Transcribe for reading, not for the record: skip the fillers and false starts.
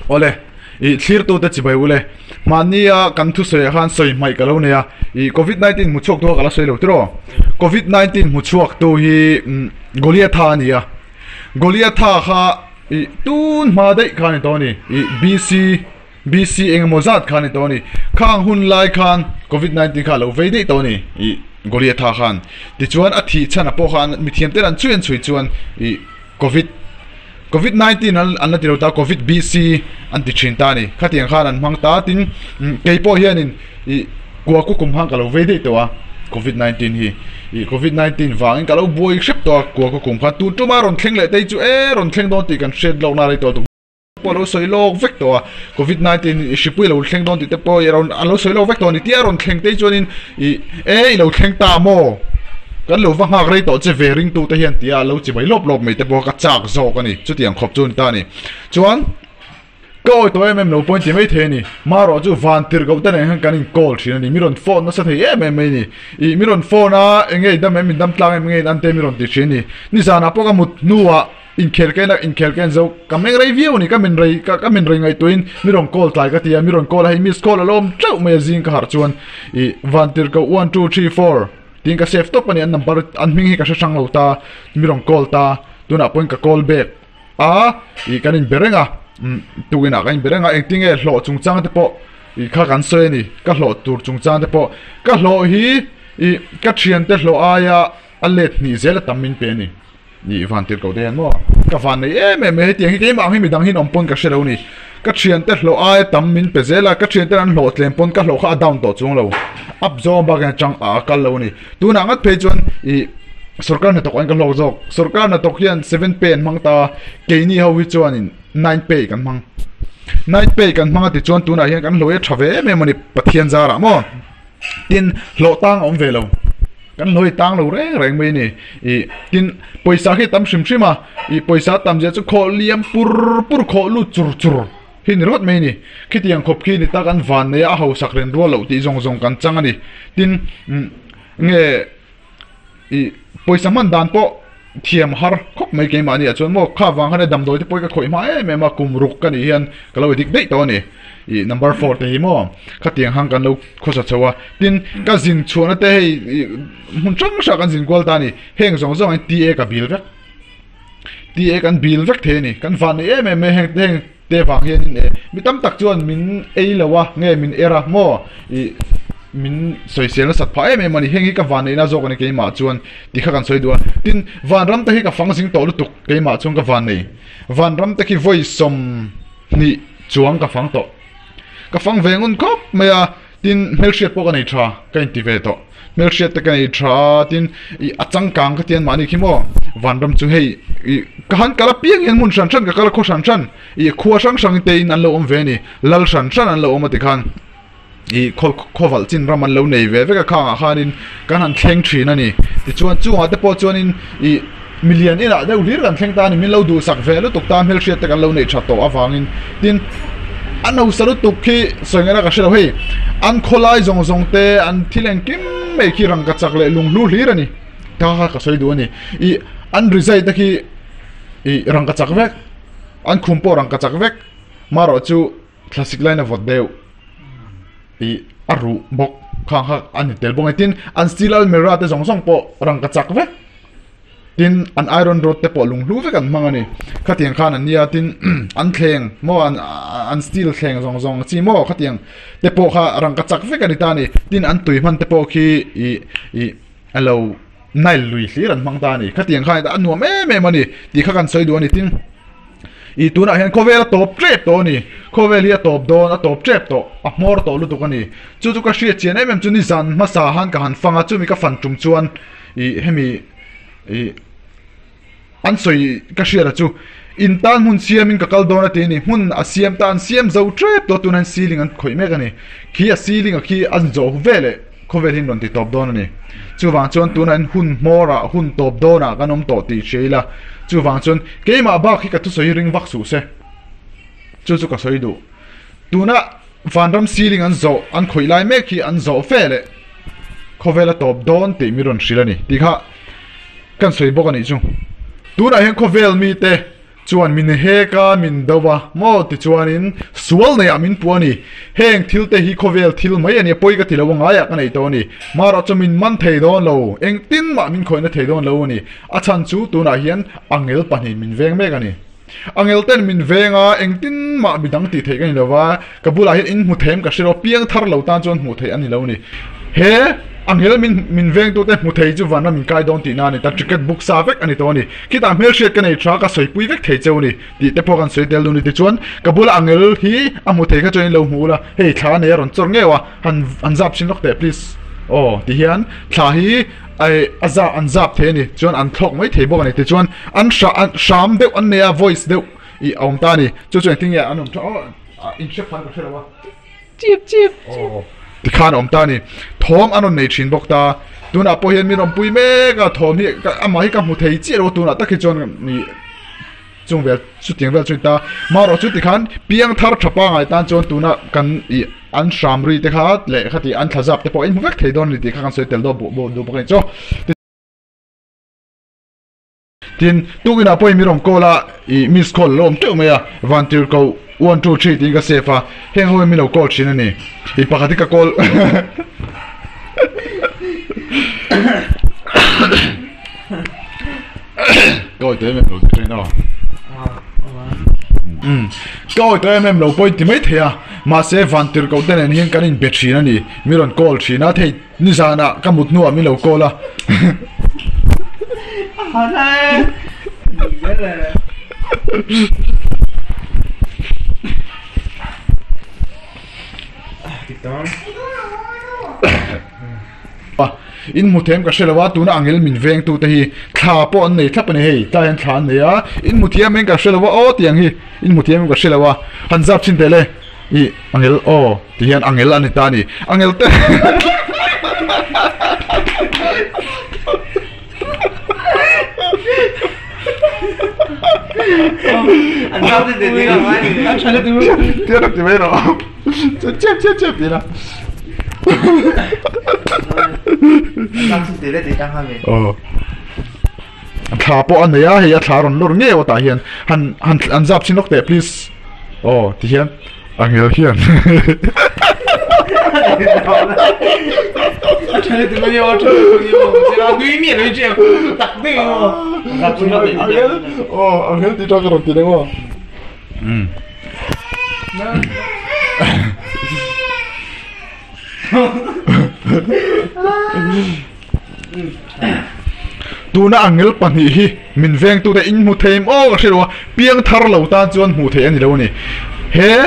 ole i thlir tu te chibai ule mania kan thu soi khan soi mai ka lo ne ya I covid 19 mu chok to kala soi lo tro covid 19 mu chuak tu hi golia tha ni ya golia tha kha I tun ma dai khan to ni I BC eng mozat khan to ni khang hun lai khan covid 19 kha lo ve dei to ni I golia tha khan ti chuan a thi chana po khan mi thiam te ran chuan chui chuan I covid 19 an la tirota covid BC an ti thin ta ni khatiang khan an mang ta tin keipo hianin I kwa ku kum hang ka lo ve dei to a covid 19 hi I covid 19 wang ka lo boi ship to kwa ku kum kha tu tu ma ron thleng le te chu ron thleng don ti kan shed lo na rai to polo soi lo vek to covid 19 shipui lo thleng don ti te po ron alo soi lo vek to ni ti ron thleng te chuanin I lo thleng ta mo kan lo wang hak rei to che vering tu te hian tia lo chi bai lop mai te po ka chak zo ka ni chu tiang khop chun ta ni chuan ko to no point ti mai the ni maro chu van tir go ta ne han kanin call thina ni miron phone na sa the ni I miron phone a engei dam min dam tlang engei an te miron ti thini ni sa na po ka mut nuwa in khelken zo kameng review ni kamen rei ngai tuin miron call tlai ka tia miron call hai miss call alom chau mai zing ka har chuan I van tir ko 1 2 3 4 tin ka save to pani an number an ming hi ka sang lo ta mirong call ta tuna point ka call back I kanin berenga tuina kain berenga engting e hlo chungchang te po I kha kan soi ni ka hlo tur chungchang te po ka hlo hi I ka thian te hlo aya alet ni zela tamin pe ni van tir ko den mo ka van nei me tiang hi ke ma hi mi dang hin ompon ka shelo ni ka thian te hlo aya tamin pe zela ka thian te an hlo tlem pon ka hlo kha down to chung lo up zo ba ga chang a kal lo ni tuna ngat pe chuan I sarkar na to kan lo jok sarkar na to hian 7 pen mang ta ke ni ho wi chuan in 9 pay kan mang 9 pay kan mang ti chuan tuna hian kan loe thave me mani pathian zara mo tin lo tang om velo kan loi tang lo reng mai ni I tin poisa hi tam shim ma I poisa tam je chu kho liam pur kho lu chur hin rot mai ni khitiang khop khi ni ta kan van ne a ho sak ren ro lo ti zong kan chang ani tin nge I poisa man dan po thiam har khop mai ke ma ni chon mo kha wang hane dam doi te poi ka khoi ma me ma kum ruk ka ni hian ka lo dik dei to ni I number 4 te hi mo khatiang hang kan lo khosa chawa tin ka jin chuana te hei mun chang sha kan jin kwal ta ni heng zong ai ta ka bil vek ta kan bil vek the ni kan van me heng te wang hian ni mi tam tak chuan min ei lawa nge min era mo I min social sat pha me mani hengi ka van na zo kan ke ma chuan ti kha kan soi do tin van ram ta hi ka fang sing to lu tuk ke ma chung ka van ram ta ki voice som ni chuang ka fang to ka fang vengun kop maya tin melshet po ka nei tha ka in ti ve to melshet ta ka nei tha tin I achang kang ka tian mani khimo van ram chu hei ka han kala piang yan mun shan ka kala kho shan I khuwa sang te in an lo om ve ni lal shan an lo om ti khan I khoval chin raman lo nei ve ka khanga khanin kan han thleng thina ni ti chuan chunga te po chuan in I million ina de ulir kan thleng ta ni min lo du sak ve lo tuk ta melshet ta kan lo nei tha to awangin tin an ho saru tuk khi sengera ka shelo hei an kholai zong te an thileng kim mai ki rang ka chak le lung lu hlir ani ta ka soi du ani I an rizai ta ki I rang ka chak vek an khumpo rang ka chak vek maro chu classic line of deu I aru bok khang ha an tel bong tin an steel almira te zong po rang ka chak vek tin an iron rod te po lung lu ve kan mangani khatiang khan an nia tin an thleng mo an steel thleng zong chi mo khatiang te po kha rang ka chak ve kan ta ni tin an tui man te po khi I alo nail lui hlir an mang ta ni khatiang khan ta anu me mani ti kha kan soi du ani tin I tuna hian khovel top trap to ni khovel hi top don a top trap to a mor to lu tu kan ni chu ka hria chen em chu ni zan ma sa han ka han fanga chu mi ka fan tum chuan I hemi an soi ka hria chu in tan mun siam in ka kal don ati ni mun a siam tan siam zo trap to tunan ceiling an khoi me ka ni khi a ceiling a khi an zo vele khovel hin ron ti top don ni chu wang chuan tunan hun mora hun top dona kanom to ti sheila chu wang chuan keima ba khi ka tu soi ring vak su se chu ka soi du tuna van ram ceiling an zo an khoi lai me khi an zo fele khovela top don te miron shilani ti kha kan soi bok ani chu tuna hen khovel mi te chuan min he ka min dawa mo ti chuan in sual nei amin puani heng thil te hi khovel thil mai ani poi ka tilawanga ya ka nei to ni mara chamin man thei don lo eng tin ma min khoina thei don lo ni a chan chu tu na hian angel pani min veng me ka ni angel ten min venga eng tin ma bidang ti thei ka ni lawa kabula hian in mu them ka shiro piang thar lo ta chon mu thei ani lo ni he angel min veng tu te mu thei chu van min kai don ti na ni ta ticket book sa vek ani to ni kita mel shet ka nei tra ka soi pui vek thei cheu ni ti te pho kan soi tel ni ti chuan kabula angel hi amu thei ka join lo mu la hei thla ne ron chor ngewa han zap sin lok te please oh ti hian thla hi ai aza an zap the ni chuan an thlok mai thei bok ani ti chuan an sham deuh an ne voice deuh I om ta ni chu chuan ting ya an om in chep fan ka thela chip oh ti khan om ta ni thom anon nei thin bok ta tuna po hian mi rom pui me ka thom hi ama hi ka mu thei chi ro tuna takhi chon ni chung vel chu ting vel chu ta ma ro chu ti khan piang thar thapa ngai tan chon tuna kan I an sham ri te kha le khati an thazap te po in vek thei don ni ti kha kan soi tel do bo do pa cho tin tugina po mi rom kola I miss call lom tu me ya vantir ko 1 2 3 tinga sefa heng ho mi lo call chin ani I pakati ka call Go te me lo train no Go te me lo point mai thea ma se vantir ko den hen kan in betri ani mi ron call china thei ni sana kamut nu mi lo kola in muthem ka shelawa tuna angel min veng tu te hi thla po an nei thlap ani hei ta han thlan ne ya in muthiam men ka shelawa o tiang hi in muthiam ka shelawa han zap chin tele I angel o ti hian angel ani ta ni angel te Anh sao thì đi ra ngoài đi. Anh sao thì Tiếp tục thì mấy rồi Chép đi nào Anh thì đi đang ham mình. Thả bộ anh này á, hay thả rồi nó nghe vào tại hiện han zap xin lóc tệ please. Thì hiện anh hiểu hiện. Anh sao thì bây giờ chỉ là đối面với chuyện đặc biệt mà. Gặp chúng nó bị. Anh hiểu thì cho cái đầu tiên đúng không? Tu na angel pani hi min veng tu te in mu them o ka shiro piang thar lo ta chuan mu the ani lo ni he